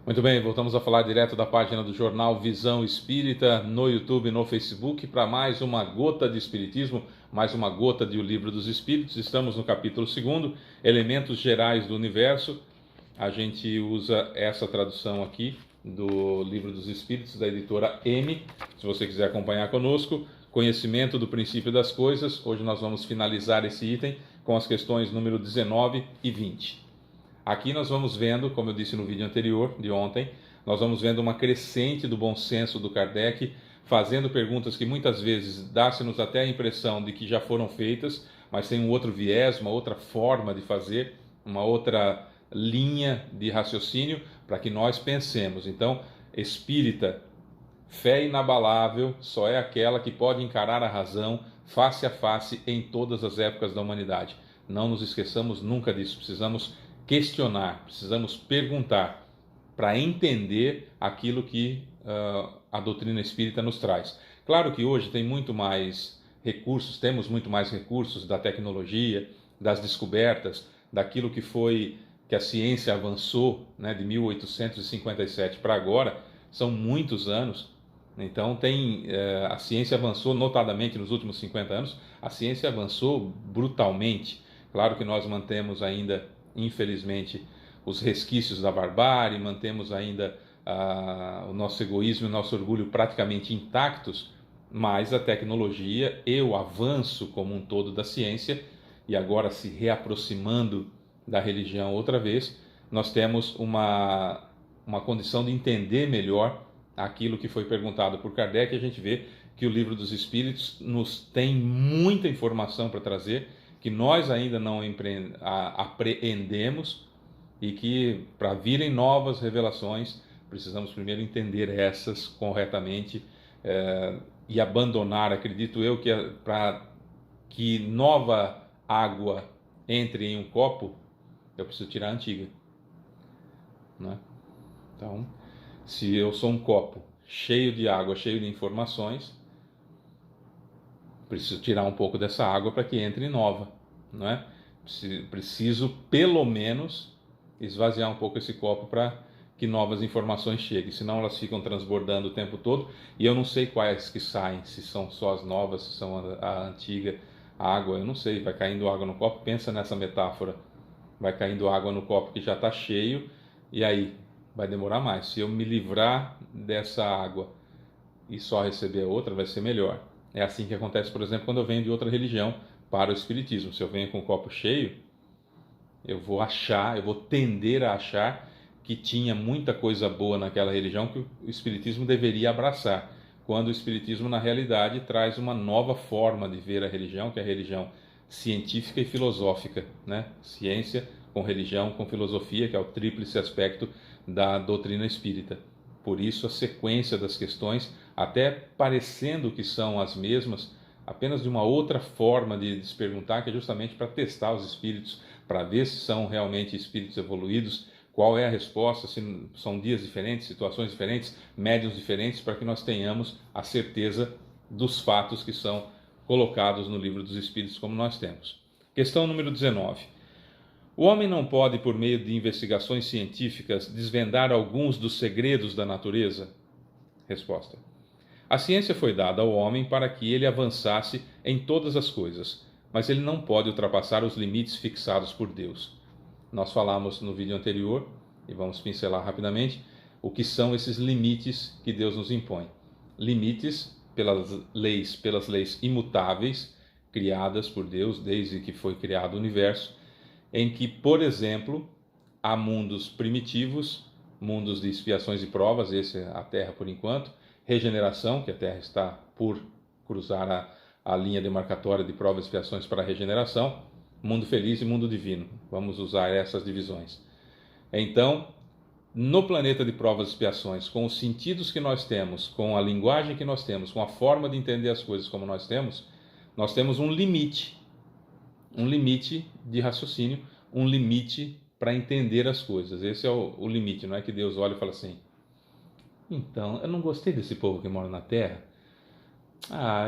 Muito bem, voltamos a falar direto da página do jornal Visão Espírita no YouTube e no Facebook para mais uma gota de Espiritismo, mais uma gota de O Livro dos Espíritos. Estamos no capítulo 2, Elementos Gerais do Universo. A gente usa essa tradução aqui do Livro dos Espíritos, da editora M. Se você quiser acompanhar conosco, Conhecimento do Princípio das Coisas. Hoje nós vamos finalizar esse item com as questões número 19 e 20. Aqui nós vamos vendo, como eu disse no vídeo anterior, de ontem, nós vamos vendo uma crescente do bom senso do Kardec, fazendo perguntas que muitas vezes dá-se-nos até a impressão de que já foram feitas, mas tem um outro viés, uma outra forma de fazer, uma outra linha de raciocínio para que nós pensemos. Então, espírita, fé inabalável só é aquela que pode encarar a razão face a face em todas as épocas da humanidade. Não nos esqueçamos nunca disso, precisamos questionar, precisamos perguntar para entender aquilo que a doutrina espírita nos traz. Claro que hoje tem muito mais recursos, temos muito mais recursos da tecnologia, das descobertas, daquilo que a ciência avançou, né, de 1857 para agora, são muitos anos. Então a ciência avançou notadamente nos últimos 50 anos, a ciência avançou brutalmente. Claro que nós mantemos ainda, infelizmente, os resquícios da barbárie, mantemos ainda o nosso egoísmo e o nosso orgulho praticamente intactos, mas a tecnologia e o avanço como um todo da ciência, e agora se reaproximando da religião outra vez, nós temos uma condição de entender melhor aquilo que foi perguntado por Kardec. A gente vê que o Livro dos Espíritos nos tem muita informação para trazer, que nós ainda não apreendemos, e que para virem novas revelações precisamos primeiro entender essas corretamente e abandonar. Acredito eu que para que nova água entre em um copo, eu preciso tirar a antiga, né? Então, se eu sou um copo cheio de água, cheio de informações, preciso tirar um pouco dessa água para que entre nova, não é? Preciso pelo menos esvaziar um pouco esse copo para que novas informações cheguem, senão elas ficam transbordando o tempo todo e eu não sei quais que saem, se são só as novas, se são a antiga água, eu não sei. Vai caindo água no copo, pensa nessa metáfora, vai caindo água no copo que já está cheio, e aí vai demorar mais. Se eu me livrar dessa água e só receber a outra, vai ser melhor. É assim que acontece, por exemplo, quando eu venho de outra religião para o Espiritismo. Se eu venho com o copo cheio, eu vou tender a achar que tinha muita coisa boa naquela religião que o Espiritismo deveria abraçar, quando o Espiritismo, na realidade, traz uma nova forma de ver a religião, que é a religião científica e filosófica, né? Ciência com religião, com filosofia, que é o tríplice aspecto da doutrina espírita. Por isso a sequência das questões, até parecendo que são as mesmas, apenas de uma outra forma de se perguntar, que é justamente para testar os espíritos, para ver se são realmente espíritos evoluídos, qual é a resposta, se são dias diferentes, situações diferentes, médiuns diferentes, para que nós tenhamos a certeza dos fatos que são colocados no Livro dos Espíritos, como nós temos. Questão número 19. O homem não pode, por meio de investigações científicas, desvendar alguns dos segredos da natureza? Resposta. A ciência foi dada ao homem para que ele avançasse em todas as coisas, mas ele não pode ultrapassar os limites fixados por Deus. Nós falamos no vídeo anterior, e vamos pincelar rapidamente, o que são esses limites que Deus nos impõe. Limites pelas leis imutáveis, criadas por Deus desde que foi criado o universo, em que, por exemplo, há mundos primitivos, mundos de expiações e provas, esse é a Terra por enquanto, regeneração, que a Terra está por cruzar a linha demarcatória de provas e expiações para a regeneração, mundo feliz e mundo divino. Vamos usar essas divisões. Então, no planeta de provas e expiações, com os sentidos que nós temos, com a linguagem que nós temos, com a forma de entender as coisas como nós temos um limite de raciocínio, um limite para entender as coisas. Esse é o limite, não é que Deus olha e fala assim: então, eu não gostei desse povo que mora na Terra,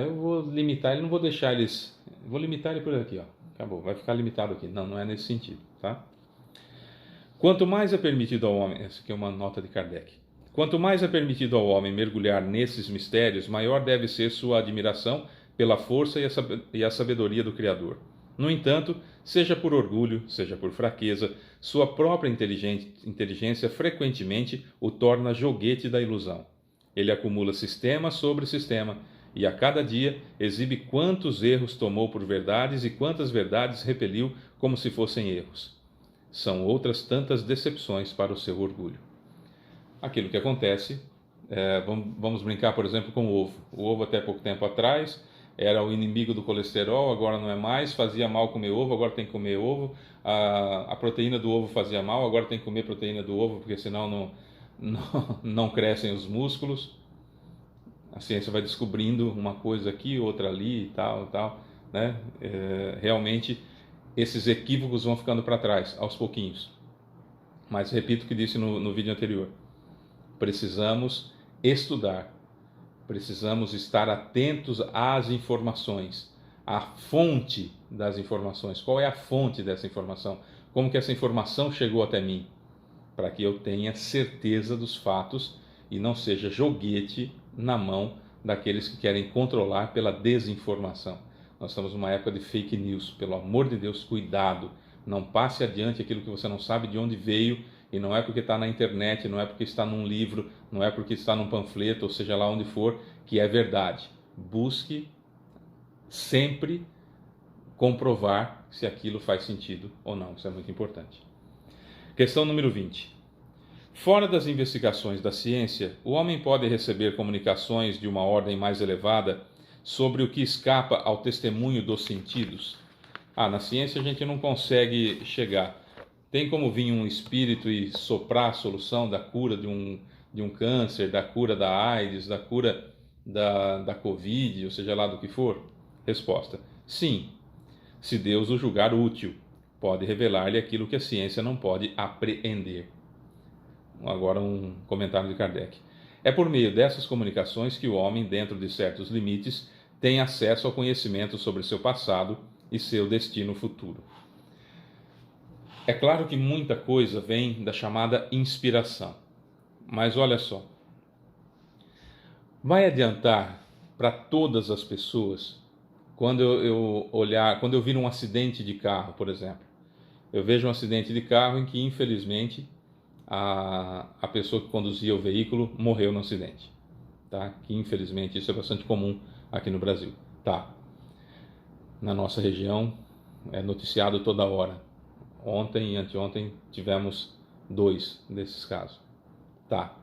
eu vou limitar ele, não vou deixar eles, vou limitar ele por aqui, ó. Acabou, vai ficar limitado aqui. Não, não é nesse sentido, tá? Quanto mais é permitido ao homem, essa aqui é uma nota de Kardec, quanto mais é permitido ao homem mergulhar nesses mistérios, maior deve ser sua admiração pela força e a sabedoria do Criador. No entanto, seja por orgulho, seja por fraqueza, sua própria inteligência frequentemente o torna joguete da ilusão. Ele acumula sistema sobre sistema e a cada dia exibe quantos erros tomou por verdades e quantas verdades repeliu como se fossem erros. São outras tantas decepções para o seu orgulho. Aquilo que acontece, vamos brincar, por exemplo, com o ovo. O ovo até pouco tempo atrás era o inimigo do colesterol, agora não é mais, fazia mal comer ovo, agora tem que comer ovo. A proteína do ovo fazia mal, agora tem que comer proteína do ovo, porque senão não crescem os músculos. A ciência vai descobrindo uma coisa aqui, outra ali e tal, né? Realmente esses equívocos vão ficando para trás, aos pouquinhos. Mas repito o que disse no vídeo anterior. Precisamos estudar, precisamos estar atentos às informações, à fonte das informações. Qual é a fonte dessa informação? Como que essa informação chegou até mim? Para que eu tenha certeza dos fatos e não seja joguete na mão daqueles que querem controlar pela desinformação. Nós estamos numa época de fake news. Pelo amor de Deus, cuidado. Não passe adiante aquilo que você não sabe de onde veio, e não é porque está na internet, não é porque está num livro, não é porque está num panfleto, ou seja lá onde for, que é verdade. Busque sempre comprovar se aquilo faz sentido ou não. Isso é muito importante. Questão número 20. Fora das investigações da ciência, o homem pode receber comunicações de uma ordem mais elevada sobre o que escapa ao testemunho dos sentidos? Na ciência a gente não consegue chegar. Tem como vir um espírito e soprar a solução da cura de um câncer, da cura da AIDS, da cura da Covid, ou seja lá do que for? Resposta: sim. Se Deus o julgar útil, pode revelar-lhe aquilo que a ciência não pode apreender. Agora um comentário de Kardec. É por meio dessas comunicações que o homem, dentro de certos limites, tem acesso ao conhecimento sobre seu passado e seu destino futuro. É claro que muita coisa vem da chamada inspiração, mas olha só, vai adiantar para todas as pessoas quando eu vir um acidente de carro, por exemplo. Eu vejo um acidente de carro em que, infelizmente, a pessoa que conduzia o veículo morreu no acidente, tá? Que infelizmente isso é bastante comum aqui no Brasil, tá? Na nossa região é noticiado toda hora. Ontem e anteontem tivemos 2 desses casos, tá?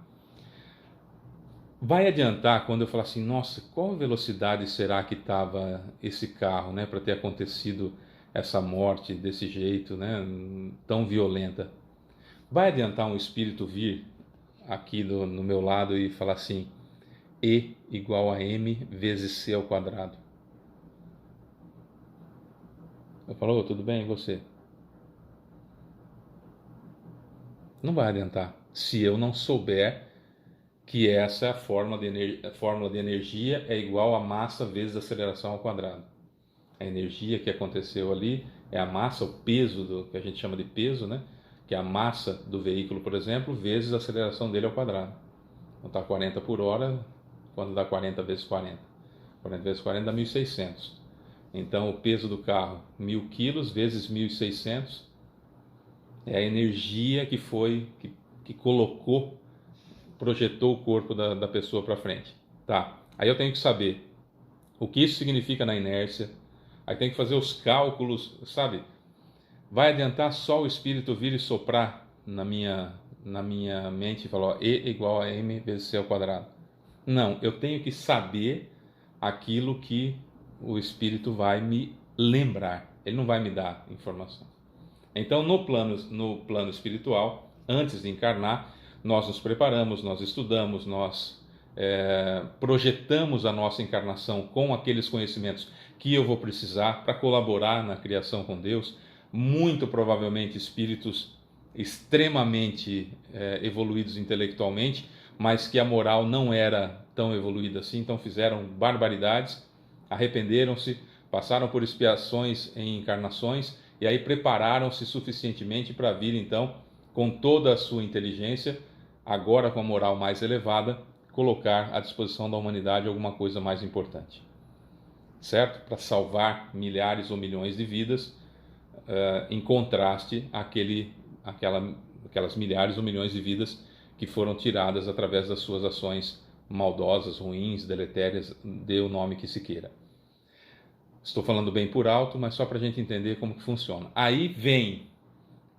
Vai adiantar quando eu falar assim, nossa, qual velocidade será que estava esse carro, né, para ter acontecido essa morte desse jeito, né, tão violenta? Vai adiantar um espírito vir aqui no meu lado e falar assim, E igual a M vezes C ao quadrado? Eu falo, tudo bem, e você? Não vai adiantar se eu não souber que essa fórmula de energia é igual a massa vezes aceleração ao quadrado. A energia que aconteceu ali é a massa, o peso, que a gente chama de peso, né? Que é a massa do veículo, por exemplo, vezes a aceleração dele ao quadrado. Então está 40 por hora, quando dá 40 vezes 40? 40 vezes 40 dá 1.600. Então o peso do carro, 1.000 quilos vezes 1.600, é a energia que colocou, projetou o corpo da pessoa para frente. Tá, aí eu tenho que saber o que isso significa na inércia, aí tem que fazer os cálculos, sabe? Vai adiantar só o espírito vir e soprar na minha mente e falar, E igual a M vezes C ao quadrado? Não, eu tenho que saber aquilo que o espírito vai me lembrar, ele não vai me dar informação. Então, no plano espiritual, antes de encarnar, nós nos preparamos, nós estudamos, nós projetamos a nossa encarnação com aqueles conhecimentos que eu vou precisar para colaborar na criação com Deus. Muito provavelmente espíritos extremamente evoluídos intelectualmente, mas que a moral não era tão evoluída assim, então fizeram barbaridades, arrependeram-se, passaram por expiações em encarnações, e aí prepararam-se suficientemente para vir então com toda a sua inteligência, agora com a moral mais elevada, colocar à disposição da humanidade alguma coisa mais importante, certo? Para salvar milhares ou milhões de vidas, em contraste àquelas milhares ou milhões de vidas que foram tiradas através das suas ações maldosas, ruins, deletérias, dê o nome que se queira. Estou falando bem por alto, mas só para a gente entender como que funciona. Aí vem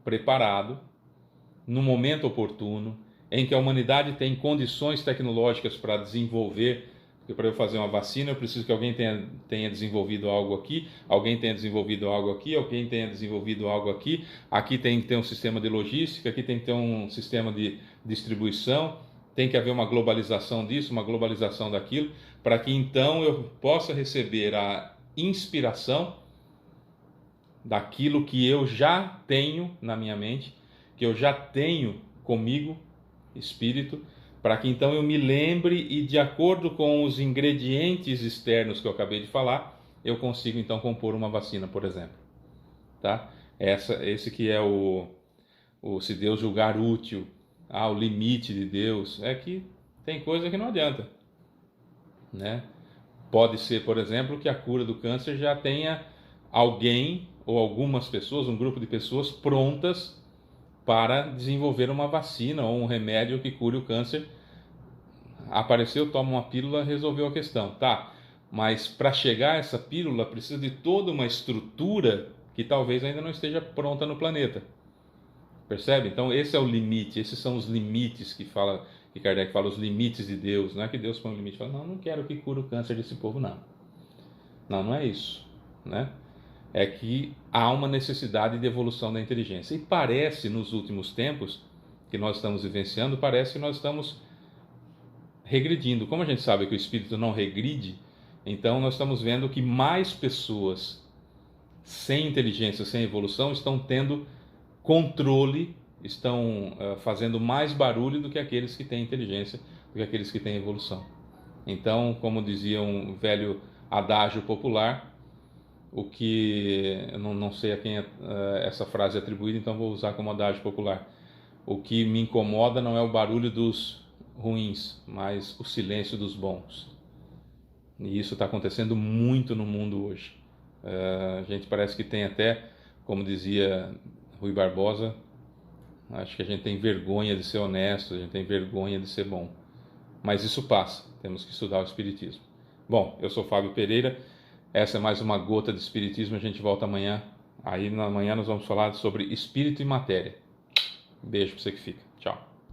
preparado, no momento oportuno, em que a humanidade tem condições tecnológicas para desenvolver, porque para eu fazer uma vacina eu preciso que alguém tenha desenvolvido algo aqui, alguém tenha desenvolvido algo aqui, alguém tenha desenvolvido algo aqui, aqui tem que ter um sistema de logística, aqui tem que ter um sistema de distribuição, tem que haver uma globalização disso, uma globalização daquilo, para que então eu possa receber a inspiração daquilo que eu já tenho na minha mente, que eu já tenho comigo, espírito, para que então eu me lembre e, de acordo com os ingredientes externos que eu acabei de falar, eu consigo então compor uma vacina, por exemplo. Tá? Esse que é se Deus julgar útil, o limite de Deus, é que tem coisa que não adianta, né? Pode ser, por exemplo, que a cura do câncer já tenha alguém ou algumas pessoas, um grupo de pessoas prontas para desenvolver uma vacina ou um remédio que cure o câncer. Apareceu, toma uma pílula, resolveu a questão. Tá, mas para chegar a essa pílula precisa de toda uma estrutura que talvez ainda não esteja pronta no planeta. Percebe? Então esse é o limite, esses são os limites que Kardec fala, os limites de Deus. Não é que Deus põe um limite e fala, não quero que cure o câncer desse povo, não. Não é isso, né? É que há uma necessidade de evolução da inteligência. E parece, nos últimos tempos que nós estamos vivenciando, parece que nós estamos regredindo. Como a gente sabe que o espírito não regride, então nós estamos vendo que mais pessoas sem inteligência, sem evolução, estão tendo controle, estão fazendo mais barulho do que aqueles que têm inteligência, do que aqueles que têm evolução. Então, como dizia um velho adágio popular, o que, eu não sei a quem essa frase é atribuída, então vou usar como adágio popular. O que me incomoda não é o barulho dos ruins, mas o silêncio dos bons. E isso está acontecendo muito no mundo hoje. A gente parece que tem até, como dizia Rui Barbosa, acho que a gente tem vergonha de ser honesto, a gente tem vergonha de ser bom. Mas isso passa, temos que estudar o Espiritismo. Bom, eu sou Fábio Pereira, essa é mais uma gota de Espiritismo, a gente volta amanhã. Aí na manhã nós vamos falar sobre Espírito e Matéria. Beijo para você que fica.